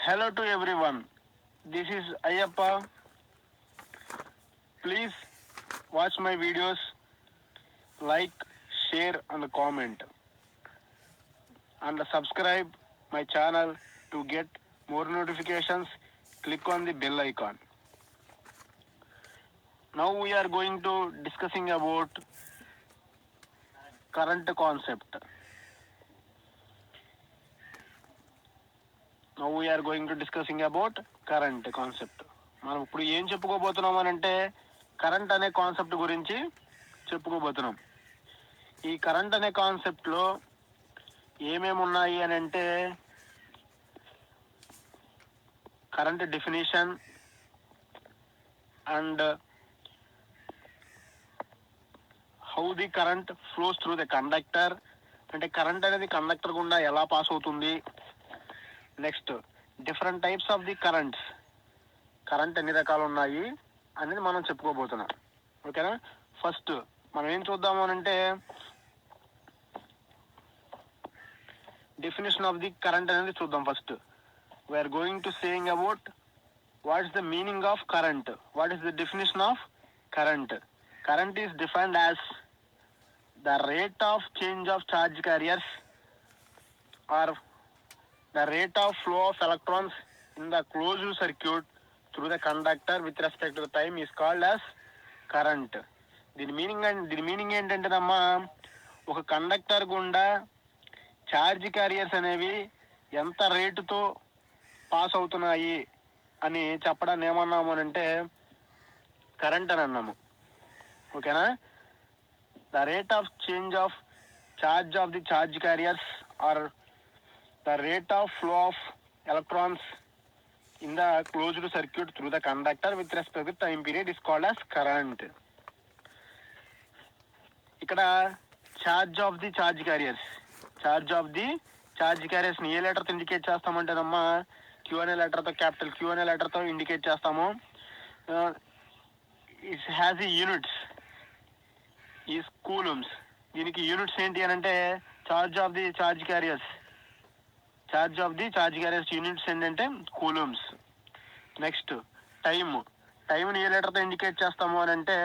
Hello to everyone. This is Ayappa. Please watch my videos, like, share, and comment, and subscribe my channel to get more notifications. Click on the bell icon. Now we are going to discussing about current concept. Now we are going to discussing about current concept. మనం ఇప్పుడు ఏం చెప్పుకోబోతున్నాం అని అంటే current అనే concept గురించి చెప్పుకోబోతున్నాం. ఈ current అనే కాన్సెప్ట్లో ఏమేమి ఉన్నాయి అని అంటే current definition and how the current flows through the conductor, అంటే కరెంట్ అనేది కండక్టర్ గుండా ఎలా పాస్ అవుతుంది. Next different types of the currents, current ఎన్ని రకాలు ఉన్నాయి అనేది మనం చెప్పుకోబోతున్నాం. ఓకేనా. ఫస్ట్ మనం ఏం చూద్దాము అని అంటే డెఫినేషన్ ఆఫ్ ది కరెంట్ అనేది చూద్దాం. First we are going to saying about what is the meaning of current, what is the definition of current. Current is defined as the rate of change of charge carriers or the rate of flow of electrons in the closed circuit through the conductor with respect to the time is called as current. దీని meaning ఏంటంటేనమ్మా, ఒక conductor గుండా charge carriers అనేవి ఎంత రేటుతో pass అవుతున్నాయి అని చెప్పడాన్ని ఏమన్నాము అని అంటే కరెంట్ అని అన్నాము. ఓకేనా. The rate of change of charge of the charge carriers or the rate of flow of electrons in the closed circuit through the conductor with respect to time period is called as current. ఇక్కడ charge of the charge carriers, ని ఏ లెటర్తో indicate చేస్తామంటేనమ్మా queue అనే లెటర్తో, capital queue అనే లెటర్తో indicate చేస్తాము. It has the units is coulombs. దీనికి units ఏంటి అని అంటే charge of the charge carriers units ఏంటంటే కూలమ్స్. నెక్స్ట్ టైంని ఏ లెటర్తో ఇండికేట్ చేస్తాము అని అంటే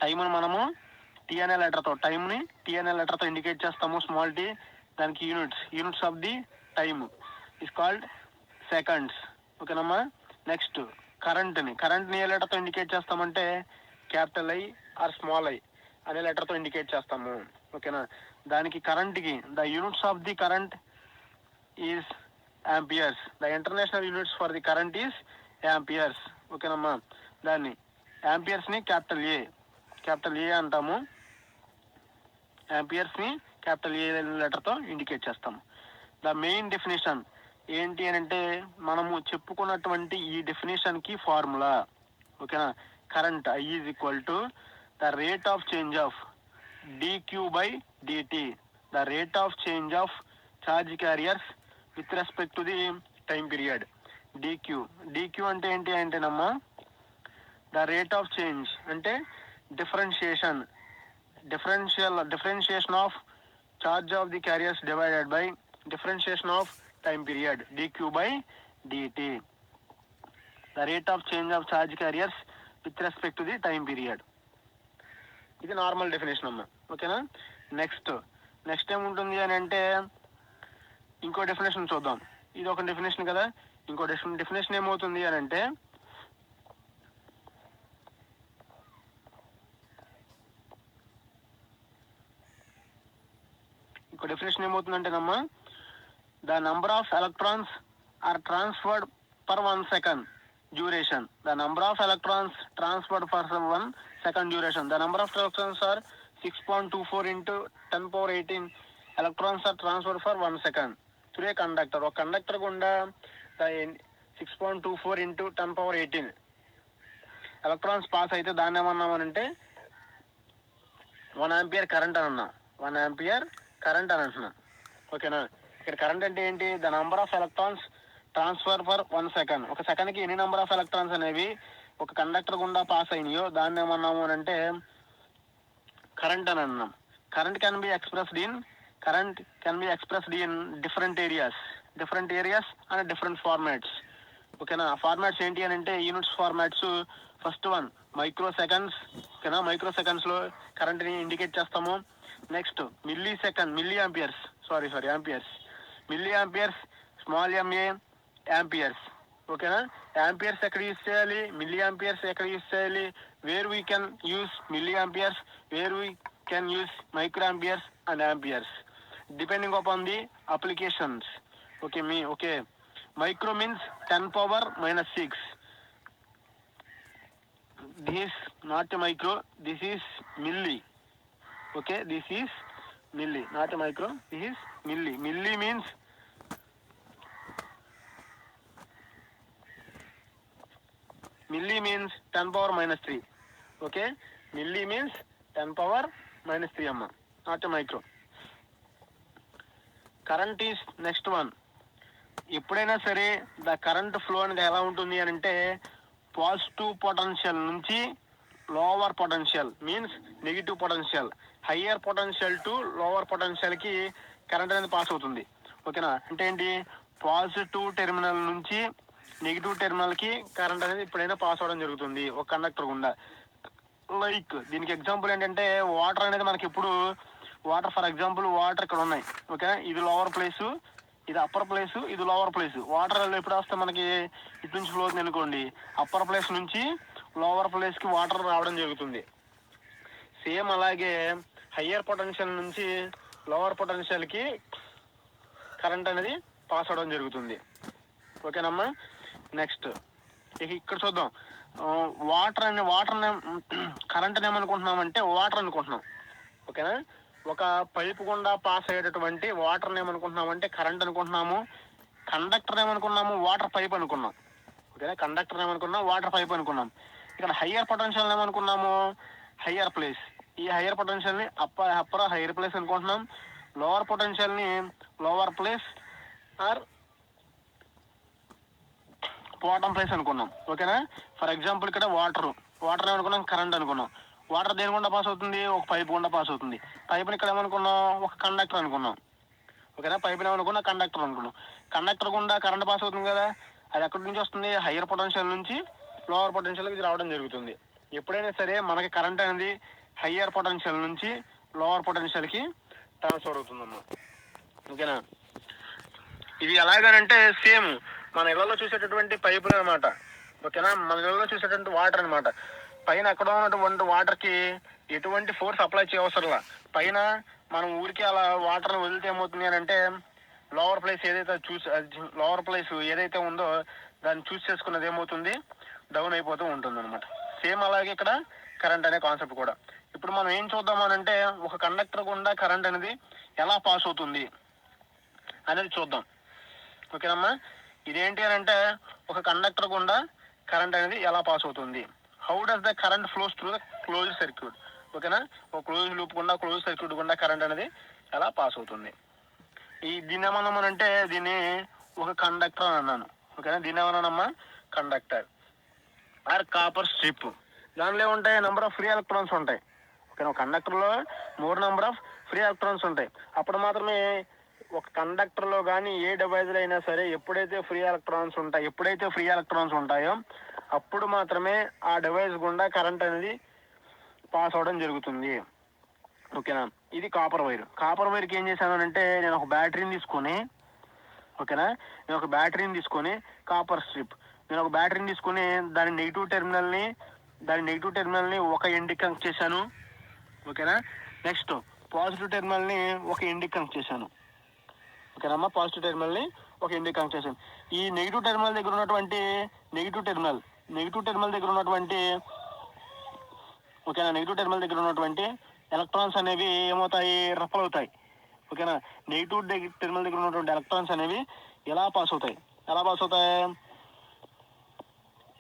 టైంని మనము టీ అనే లెటర్తో ఇండికేట్ చేస్తాము, స్మాల్ టీ. దానికి units of the time is called seconds. ఓకేనమ్మా. నెక్స్ట్ కరెంట్ని ఏ లెటర్తో ఇండికేట్ చేస్తామంటే capital I or small I అనే లెటర్తో ఇండికేట్ చేస్తాము. ఓకేనా. దానికి కరెంట్కి the units of the current is amperes. The international units for the current is amperes. ఓకేనమ్మా. దాన్ని ఆంపియర్స్ని క్యాపిటల్ ఏ అంటాము. ఆంపియర్స్ని క్యాపిటల్ ఏ లెటర్తో ఇండికేట్ చేస్తాము. ద మెయిన్ డెఫినేషన్ ఏంటి అని అంటే మనము చెప్పుకున్నటువంటి ఈ డెఫినేషన్కి ఫార్ములా. ఓకేనా. Current I is equal to the rate of change of dq by dt, the rate of change of charge carriers with respect to the time period. dq అంటే ఏంటి అంటేనమ్మా the rate of change అంటే differentiation of charge of the carriers divided by differentiation of time period, dq by dt, the rate of change of charge carriers with respect to the time period. ఇది normal definition అమ్మా. ఓకేనా. Next ఏముంటుంది అని అంటే ఇంకో definition చూద్దాం. ఇది ఒక డెఫినేషన్ కదా. ఇంకో డెఫినేషన్ ఏమవుతుంది అని అంటే ఏమవుతుందంటేనమ్మా the number of electrons are transferred per 1 second duration. The number of electrons transferred for 1 second duration. The number of electrons are 6.24 into 10 power 18 electrons are transferred for 1 second through a conductor. ఒక conductor గుండా 6.24 into 10 power 18 electrons pass అయితే దాన్ని ఏమన్నామనంటే 1 ampere current అని అన్నా. 1 ampere current అని అంటున్నా. ఓకేనా. ఇక్కడ కరెంట్ అంటే ఏంటి, the number of electrons transfer for 1 second. ఒక సెకండ్కి ఎన్ని నెంబర్ ఆఫ్ ఎలక్ట్రాన్స్ అనేవి ఒక కండక్టర్ గుండా పాస్ అయినాయో దాన్ని ఏమన్నాము అని అంటే కరెంట్ అని అన్నాం. Current can be expressed in different areas. Different areas and different formats. ఓకేనా, ఫార్మాట్స్ ఏంటి అని అంటే units formats. First one micro seconds. ఓకేనా, మైక్రో సెకండ్స్లో కరెంట్ని ఇండికేట్ చేస్తాము. Next milli amperes, amperes, milli amperes, small mA, amperes. ఓకేనా, యాంపియర్స్ ఎక్కడ యూజ్ చేయాలి, మిల్లీ ఆంపియర్స్ ఎక్కడ యూజ్ చేయాలి, where we can use milli amperes, where we can use micro amperes and amperes depending upon the applications. Okay, micro means 10⁻⁻6. This is not a micro, this is milli. Okay, this is milli, not a micro, this is milli. Milli means milli means 10⁻⁻3. Okay, milli means 10⁻⁻3 amma, not a micro. Current is next one. ఎప్పుడైనా సరే the current flow అనేది ఎలా ఉంటుంది అని అంటే positive potential నుంచి lower potential means negative potential, higher potential to lower పొటెన్షియల్కి current అనేది పాస్ అవుతుంది. ఓకేనా, అంటే ఏంటి, పాజిటివ్ టెర్మినల్ నుంచి నెగిటివ్ టెర్మినల్కి కరెంట్ అనేది ఎప్పుడైనా పాస్ అవ్వడం జరుగుతుంది ఒక కండక్టర్ గుండా. లైక్ దీనికి ఎగ్జాంపుల్ ఏంటంటే వాటర్ అనేది మనకి ఇప్పుడు ఫర్ ఎగ్జాంపుల్ వాటర్ ఇక్కడ ఉన్నాయి. ఓకేనా, ఇది లోవర్ ప్లేసు, ఇది అప్పర్ ప్లేస్, ఇది లోవర్ ప్లేస్. వాటర్ ఎప్పుడు వస్తే మనకి ఇటు నుంచి ఫ్లో అవుతుంది అనుకోండి, అప్పర్ ప్లేస్ నుంచి లోవర్ ప్లేస్కి వాటర్ రావడం జరుగుతుంది. సేమ్ అలాగే హయ్యర్ పొటెన్షియల్ నుంచి లోవర్ పొటెన్షియల్కి కరెంట్ అనేది పాస్ అవడం జరుగుతుంది. ఓకేనమ్మా, నెక్స్ట్ ఇక్కడ చూద్దాం. వాటర్ కరెంట్ ఏమనుకుంటున్నామంటే వాటర్ అనుకుంటున్నాం. ఓకేనా, ఒక పైపు గుండా పాస్ అయ్యేటటువంటి వాటర్ని ఏమనుకుంటున్నామంటే కరెంట్ అనుకుంటున్నాము. కండక్టర్ ఏమనుకున్నాము, వాటర్ పైప్ అనుకున్నాం. ఓకేనా, కండక్టర్ ఏమనుకున్నాం, వాటర్ పైప్ అనుకున్నాం. ఇక్కడ హయ్యర్ పొటెన్షియల్ ఏమనుకున్నాము, హయ్యర్ ప్లేస్. ఈ హయ్యర్ పొటెన్షియల్ని అప్పర్ హయ్యర్ ప్లేస్ అనుకుంటున్నాం. లోవర్ పొటెన్షియల్ని lower place or bottom place అనుకున్నాం. ఓకేనా, ఫర్ ఎగ్జాంపుల్ ఇక్కడ వాటర్ ఏమనుకున్నాం, కరెంట్ అనుకున్నాం. వాటర్ దేని గుండా పాస్ అవుతుంది, ఒక పైప్ గుండా పాస్ అవుతుంది. పైప్ని ఇక్కడ ఏమనుకున్నాం, ఒక కండక్టర్ అనుకున్నాం. ఓకేనా, పైప్ని ఏమనుకున్నా, కండక్టర్ అనుకున్నాం. కండక్టర్ గుండా కరెంట్ పాస్ అవుతుంది కదా, అది ఎక్కడి నుంచి వస్తుంది, హయ్యర్ పొటెన్షియల్ నుంచి లోవర్ పొటెన్షియల్కి రావడం జరుగుతుంది. ఎప్పుడైనా సరే మనకి కరెంట్ అనేది హయ్యర్ పొటెన్షియల్ నుంచి లోవర్ పొటెన్షియల్కి ట్రాన్స్ఫర్ అవుతుందమ్మా. ఓకేనా, ఇది ఎలాగనంటే సేమ్ మన ఇళ్లలో చూసేటటువంటి పైపులు అనమాట. ఓకేనా, మన ఇళ్లలో చూసేటటువంటి వాటర్ అనమాట. పైన అక్కడ ఉన్నటువంటి వాటర్కి ఎటువంటి ఫోర్స్ అప్లై చేయవసరంలా. పైన మనం ఊరికి అలా వాటర్ని వదిలితే ఏమవుతుంది అని అంటే లోవర్ ప్లేస్ ఏదైతే ఉందో దాన్ని చూస్ చేసుకున్నది ఏమవుతుంది, డౌన్ అయిపోతూ ఉంటుంది అనమాట. సేమ్ అలాగే ఇక్కడ కరెంట్ అనే కాన్సెప్ట్ కూడా. ఇప్పుడు మనం ఏం చూద్దాం అని అంటే ఒక కండక్టర్ గుండా కరెంట్ అనేది ఎలా పాస్ అవుతుంది అనేది చూద్దాం. ఓకేనమ్మా, ఇదేంటి అని అంటే ఒక కండక్టర్ గుండా కరెంట్ అనేది ఎలా పాస్ అవుతుంది. How does the current flows through the close circuit. ఓకేనా, ఒక క్లోజ్ లూప్ గుండా, క్లోజ్ సర్క్యూట్ గుండా కరెంట్ అనేది ఎలా పాస్ అవుతుంది. దీన్ని ఏమన్నామనంటే దీన్ని ఒక కండక్టర్ అని అన్నాను. ఓకేనా, దీన్ని ఏమన్నానమ్మా, కండక్టర్ ఆర్ కాపర్ స్ట్రిప్. దానిలో ఏముంటాయి, నెంబర్ ఆఫ్ ఫ్రీ ఎలక్ట్రాన్స్ ఉంటాయి. ఓకేనా, ఒక కండక్టర్లో more number of free electrons ఉంటాయి. అప్పుడు మాత్రమే ఒక కండక్టర్లో కానీ ఏ డివైజ్లో అయినా సరే ఎప్పుడైతే ఫ్రీ ఎలక్ట్రాన్స్ ఉంటాయో అప్పుడు మాత్రమే ఆ డివైస్ గుండా కరెంట్ అనేది పాస్ అవడం జరుగుతుంది. ఓకేనా, ఇది కాపర్ వైర్కి ఏం చేశాను అంటే నేను ఒక బ్యాటరీని తీసుకొని కాపర్ స్ట్రిప్, నేను ఒక బ్యాటరీని తీసుకొని దాని నెగిటివ్ టెర్మినల్ని ఒక ఎండ్కి కనెక్ట్ చేశాను. ఓకేనా, నెక్స్ట్ పాజిటివ్ టెర్మినల్ని ఒక ఎండ్కి కనెక్ట్ చేశాను. ఓకేనమ్మా, పాజిటివ్ టెర్మినల్ని ఒక ఎండ్కి కనెక్ట్ చేశాను. ఈ నెగిటివ్ టెర్మినల్ దగ్గర ఉన్నటువంటి ఓకేనా, నెగిటివ్ టెర్మినల్ దగ్గర ఉన్నటువంటి ఎలక్ట్రాన్స్ అనేవి ఏమవుతాయి, రఫల్ అవుతాయి. ఓకేనా, నెగిటివ్ టెర్మినల్ దగ్గర ఉన్నటువంటి ఎలక్ట్రాన్స్ అనేవి ఎలా పాస్ అవుతాయి,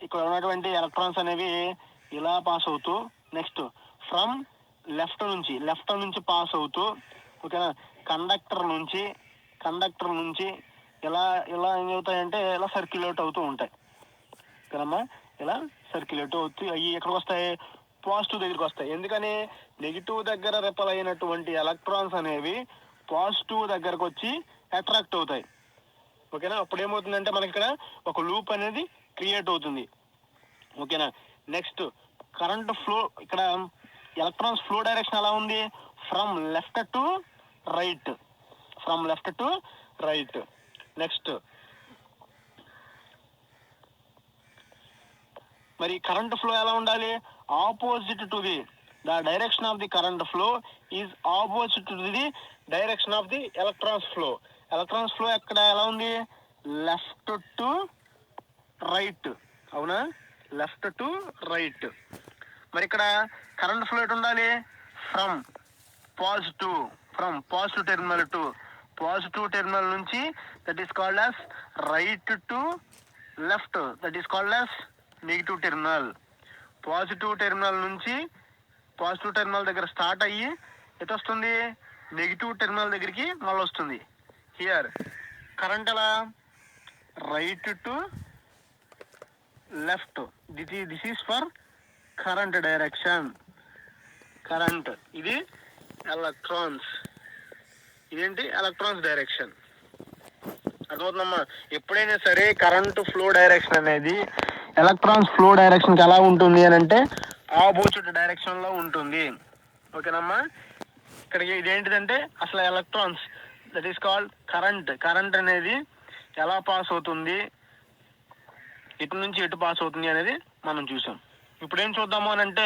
ఇక్కడ ఉన్నటువంటి ఎలక్ట్రాన్స్ అనేవి ఇలా పాస్ అవుతూ నెక్స్ట్ ఫ్రమ్ లెఫ్ట్ నుంచి పాస్ అవుతూ, ఓకేనా, కండక్టర్ నుంచి ఇలా ఏమవుతాయంటే ఇలా సర్క్యులేట్ అవుతూ ఉంటాయి. ఓకేనమ్మా, ఇలా సర్క్యులేట్ అవుతూ అవి ఎక్కడికి వస్తాయి, పాజిటివ్ దగ్గరికి వస్తాయి. ఎందుకని, నెగిటివ్ దగ్గర రిపల్ అయినటువంటి ఎలక్ట్రాన్స్ అనేవి పాజిటివ్ దగ్గరకు వచ్చి అట్రాక్ట్ అవుతాయి. ఓకేనా. అప్పుడు ఏమవుతుందంటే మనకి ఇక్కడ ఒక లూప్ అనేది క్రియేట్ అవుతుంది. ఓకేనా. నెక్స్ట్ కరెంట్ ఫ్లో, ఇక్కడ ఎలక్ట్రాన్స్ ఫ్లో డైరెక్షన్ ఎలా ఉంది? From left to right, from left to right. Next మరి కరెంట్ ఫ్లో ఎలా ఉండాలి? Opposite to the direction of the current flow is opposite to the direction of the electrons flow. Electrons flow ఎక్కడ ఎలా ఉంది? Left to right, అవునా, left to right. మరి ఇక్కడ current flow ఎటు ఉండాలి? From positive terminal to positive terminal నుంచి, that is called as right to left, that is called as negative terminal. Positive terminal నుంచి, పాజిటివ్ టెర్మినల్ దగ్గర start అయ్యి ఎటు వస్తుంది? నెగిటివ్ టెర్మినల్ దగ్గరికి మళ్ళీ వస్తుంది. హియర్ కరెంట్ ఎలా? Right to left. This is for current direction. Current ఇది ఎలక్ట్రాన్స్, ఇదేంటి? Electrons direction. అర్థమవుతుందమ్మా? ఎప్పుడైనా సరే కరెంట్ ఫ్లో డైరెక్షన్ అనేది ఎలక్ట్రాన్స్ ఫ్లో డైరెక్షన్కి ఎలా ఉంటుంది అని అంటే ఆపోజిట్ డైరెక్షన్లో ఉంటుంది. ఓకేనమ్మా. ఇక్కడ ఇదేంటిదంటే అసలు electrons, that is called current అనేది ఎలా పాస్ అవుతుంది, ఇటు నుంచి ఎటు పాస్ అవుతుంది అనేది మనం చూసాం. ఇప్పుడు ఏం చూద్దాము అని అంటే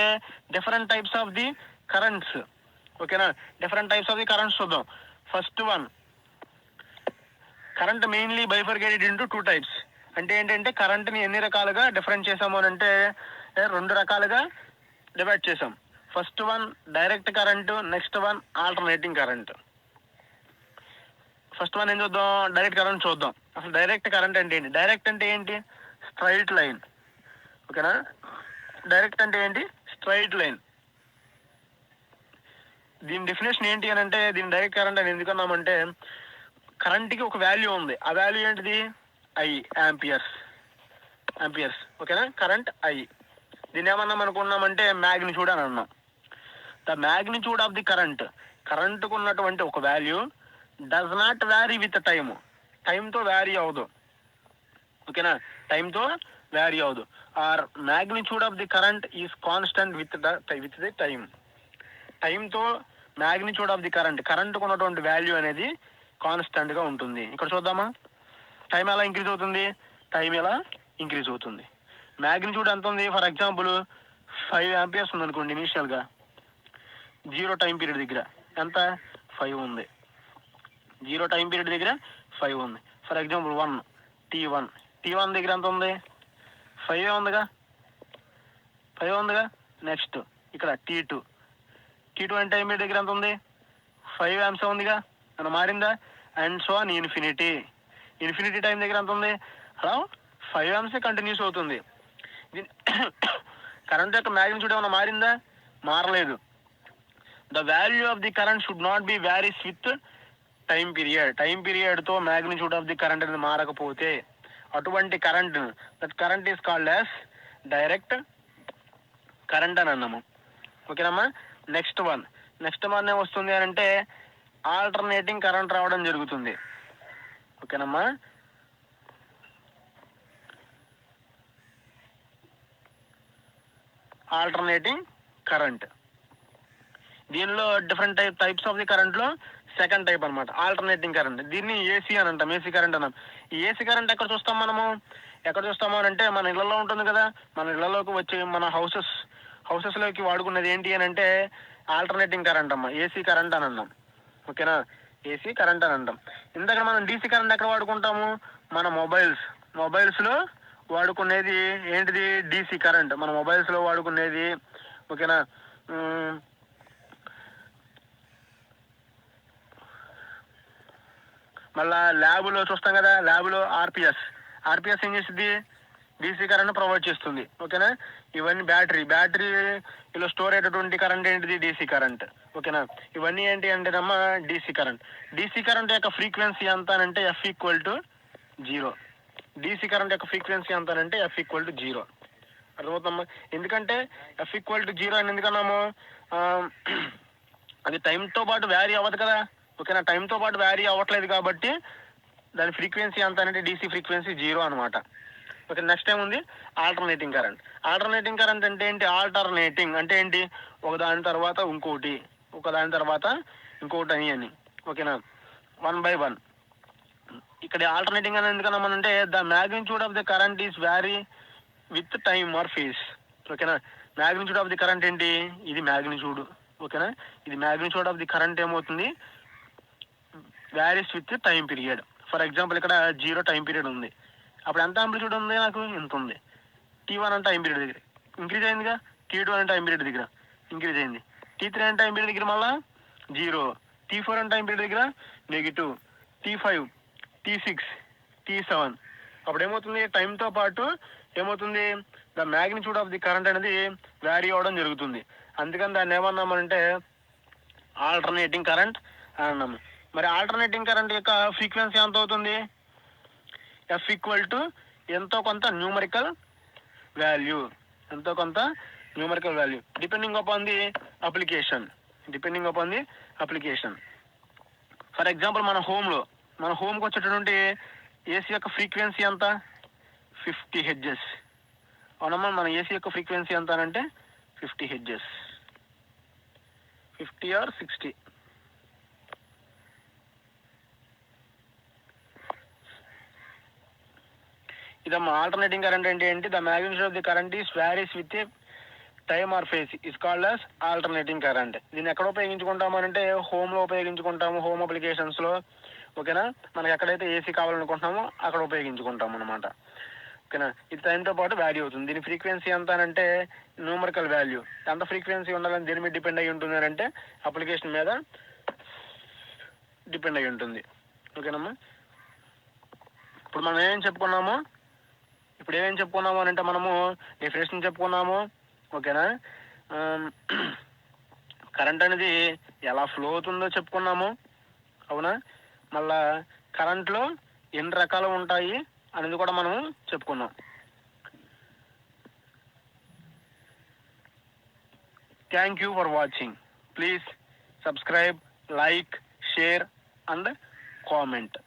different types of the currents. ఓకేనా. Different types of the currents చూద్దాం. First one, current mainly bifurcated into 2 types. అంటే ఏంటంటే కరెంట్ని ఎన్ని రకాలుగా డిఫరెంట్ చేసాము అని అంటే 2 రకాలుగా డివైడ్ చేసాం. First one direct current, next one alternating current. First one ఏం చూద్దాం? డైరెక్ట్ కరెంట్ చూద్దాం. అసలు డైరెక్ట్ కరెంట్ అంటే ఏంటి? డైరెక్ట్ అంటే ఏంటి? Straight line. ఓకేనా. డైరెక్ట్ అంటే ఏంటి? Straight line. దీని డెఫినేషన్ ఏంటి అని అంటే, దీని డైరెక్ట్ కరెంట్ అని ఎందుకన్నామంటే కరెంట్కి ఒక వాల్యూ ఉంది. ఆ వాల్యూ ఏంటిది? I, amperes. ఓకేనా. Current I. దీన్ని ఏమన్నాం అనుకున్నామంటే మ్యాగ్నిట్యూడ్ అని అన్నాం. ద మ్యాగ్నిట్యూడ్ ఆఫ్ ది కరెంట్కు ఉన్నటువంటి ఒక value does not vary with టైంతో వ్యారీ అవ్వదు. ఓకేనా. టైంతో వ్యారీ అవ్వదు. Or magnitude of the current is constant with the టైంతో మ్యాగ్నిట్యూడ్ ఆఫ్ ది కరెంట్కు ఉన్నటువంటి వాల్యూ అనేది కాన్స్టెంట్గా ఉంటుంది. ఇక్కడ చూద్దామా? టైం ఎలా ఇంక్రీజ్ అవుతుంది? టైం ఎలా ఇంక్రీజ్ అవుతుంది? మ్యాగ్నిట్యూడ్ ఎంత ఉంది? ఫర్ ఎగ్జాంపుల్ 5 ఆంపియర్స్ ఉంది అనుకోండి. ఇనీషియల్గా 0 టైం పీరియడ్ దగ్గర ఎంత? 5 ఉంది. 0 టైం పీరియడ్ దగ్గర 5 ఉంది. ఫర్ ఎగ్జాంపుల్ T1 దగ్గర ఎంత ఉంది? 5 ఉందిగా. నెక్స్ట్ ఇక్కడ T2 అంటే టైం పీరియడ్ దగ్గర ఎంత ఉంది? 5 ఆంప్స్ ఉందిగా. అని మారిందా? And so on infinity time దగ్గర ఎంత ఉంది? అలా 5 ఆంప్స్ కంటిన్యూస్ అవుతుంది. కరెంట్ యొక్క మ్యాగ్నిట్యూడ్ ఏమైనా మారిందా? మారలేదు. The value of the current should not be varies with time పీరియడ్తో మ్యాగ్నిట్యూడ్ ఆఫ్ ది కరెంట్ అనేది మారకపోతే అటువంటి current is called as direct current అని అన్నాము. ఓకేనమ్మా. నెక్స్ట్ వన్ ఏమొస్తుంది అని అంటే ఆల్టర్నేటింగ్ కరెంట్ రావడం జరుగుతుంది. ఓకేనమ్మా. ఆల్టర్నేటింగ్ కరెంట్, దీనిలో డిఫరెంట్ టైప్స్ ఆఫ్ ది కరెంట్లో సెకండ్ టైప్ అనమాట ఆల్టర్నేటింగ్ కరెంట్. దీన్ని ఏసీ అని అంటాం, ఏసీ కరెంట్ అన్నాం. ఈ ఏసీ కరెంట్ ఎక్కడ చూస్తాము అని అంటే మన ఇళ్లలో ఉంటుంది కదా. మన ఇళ్లలోకి వచ్చి మన హౌసెస్లోకి వాడుకున్నది ఏంటి అని అంటే ఆల్టర్నేటింగ్ కరెంట్ అమ్మ, ఏసీ కరెంట్ అని అన్నాం. ఓకేనా. ఏసీ కరెంట్ అని అంటాం. ఇందాక మనం డీసీ కరెంట్ ఎక్కడ వాడుకుంటాము? మన మొబైల్స్లో వాడుకునేది ఏంటిది? డీసీ కరెంట్ మన మొబైల్స్లో వాడుకునేది. ఓకేనా. మళ్ళా ల్యాబ్లో చూస్తాం కదా, ల్యాబ్లో ఆర్పిఎస్ ఏం చేస్తుంది? డీసీ కరెంట్ ప్రొవైడ్ చేస్తుంది. ఓకేనా. ఇవన్నీ బ్యాటరీలో స్టోర్ అయ్యేటటువంటి కరెంట్ ఏంటిది? DC current. ఓకేనా. ఇవన్నీ ఏంటి అంటేనమ్మా డీసీ కరెంట్ యొక్క ఫ్రీక్వెన్సీ ఎంత అంటే F=0. డీసీ కరెంట్ యొక్క ఫ్రీక్వెన్సీ ఎంత అంటే F=0. అర్థమవుతుందమ్మా? ఎందుకంటే F=0 అని ఎందుకన్నాము? అది టైంతో పాటు వ్యారీ అవ్వదు కదా. ఓకేనా. టైంతో పాటు వ్యారీ అవ్వట్లేదు కాబట్టి దాని ఫ్రీక్వెన్సీ ఎంత అంటే డీసీ ఫ్రీక్వెన్సీ 0 అనమాట. ఓకే, నెక్స్ట్ ఏముంది ఆల్టర్నేటింగ్ కరెంట్. ఆల్టర్నేటింగ్ కరెంట్ అంటే ఏంటి? ఆల్టర్నేటింగ్ అంటే ఏంటి? ఒకదాని తర్వాత ఇంకోటి, ఒకదాని తర్వాత ఇంకోటి అని. ఓకేనా, 1 by 1. ఇక్కడ ఆల్టర్నేటింగ్ అని ఎందుకన్నామనంటే the magnitude of the current is vary with time or phase. ఓకేనా, మ్యాగ్నిట్యూడ్ ఆఫ్ ది కరెంట్ ఏంటి? ఇది మ్యాగ్నిట్యూడ్. ఓకేనా, ఇది మ్యాగ్నిట్యూడ్ ఆఫ్ ది కరెంట్ ఏమవుతుంది? Varies with time period. For example ఇక్కడ 0 టైం పీరియడ్ ఉంది, అప్పుడు ఎంత ఆంప్లిట్యూడ్ ఉంది? నాకు ఇంత ఉంది. T1 అంటే టైం పీరియడ్ దగ్గర ఇంక్రీజ్ అయిందిగా, T2 అంటే టైం పీరియడ్ దగ్గర ఇంక్రీజ్ అయింది, T3 అంటే టైం పీరియడ్ దగ్గర మళ్ళా 0, T4 అంటే టైం పీరియడ్ దగ్గర నెగిటివ్, T5, T6, T7. అప్పుడు ఏమవుతుంది? టైంతో పాటు ఏమవుతుంది? The magnitude of the current అనేది వ్యారీ అవ్వడం జరుగుతుంది. అందుకని దాన్ని ఏమన్నామంటే ఆల్టర్నేటింగ్ కరెంట్ అని అన్నాము. మరి ఆల్టర్నేటింగ్ కరెంట్ యొక్క ఫ్రీక్వెన్సీ ఎంత అవుతుంది? F ఈక్వల్ టు ఎంతో కొంత న్యూమరికల్ వాల్యూ, ఎంతో కొంత numerical value depending upon the application. Depending upon the application. For example మన హోమ్కి వచ్చేటటువంటి ఏసీ యొక్క ఫ్రీక్వెన్సీ ఎంత? 50 హెడ్జెస్. అవునమ్మా, మన ఏసీ యొక్క ఫ్రీక్వెన్సీ ఎంత అంటే 50 హెడ్జెస్, 50 or 60. ఇదమ్మా ఆల్టర్నేటింగ్ కరెంట్ అంటే ఏంటి? The magnitude of the current is varies with time or phase is called as alternating current. దీన్ని ఎక్కడ ఉపయోగించుకుంటామనంటే హోమ్లో ఉపయోగించుకుంటాము, హోమ్ అప్లికేషన్స్లో. ఓకేనా, మనకి ఎక్కడైతే ఏసీ కావాలనుకుంటున్నామో అక్కడ ఉపయోగించుకుంటాం అనమాట. ఓకేనా, ఇది టైంతో పాటు వాల్యూ అవుతుంది. దీని ఫ్రీక్వెన్సీ ఎంత అంటే న్యూమరికల్ వాల్యూ. ఎంత ఫ్రీక్వెన్సీ ఉండాలని దేని మీద డిపెండ్ అయ్యి ఉంటుంది అంటే అప్లికేషన్ మీద డిపెండ్ అయ్యి ఉంటుంది. ఓకేనమ్మా, ఇప్పుడు మనం ఏమేమి చెప్పుకున్నాము అని అంటే మనము డెఫినేషన్ చెప్పుకున్నాము. ఓకేనా, కరెంట్ అనేది ఎలా ఫ్లో అవుతుందో చెప్పుకున్నాము. అవునా, మళ్ళా కరెంట్లో ఎన్ని రకాలు ఉంటాయి అనేది కూడా మనం చెప్పుకున్నాం. Thank you for watching. Please subscribe, like, share and comment.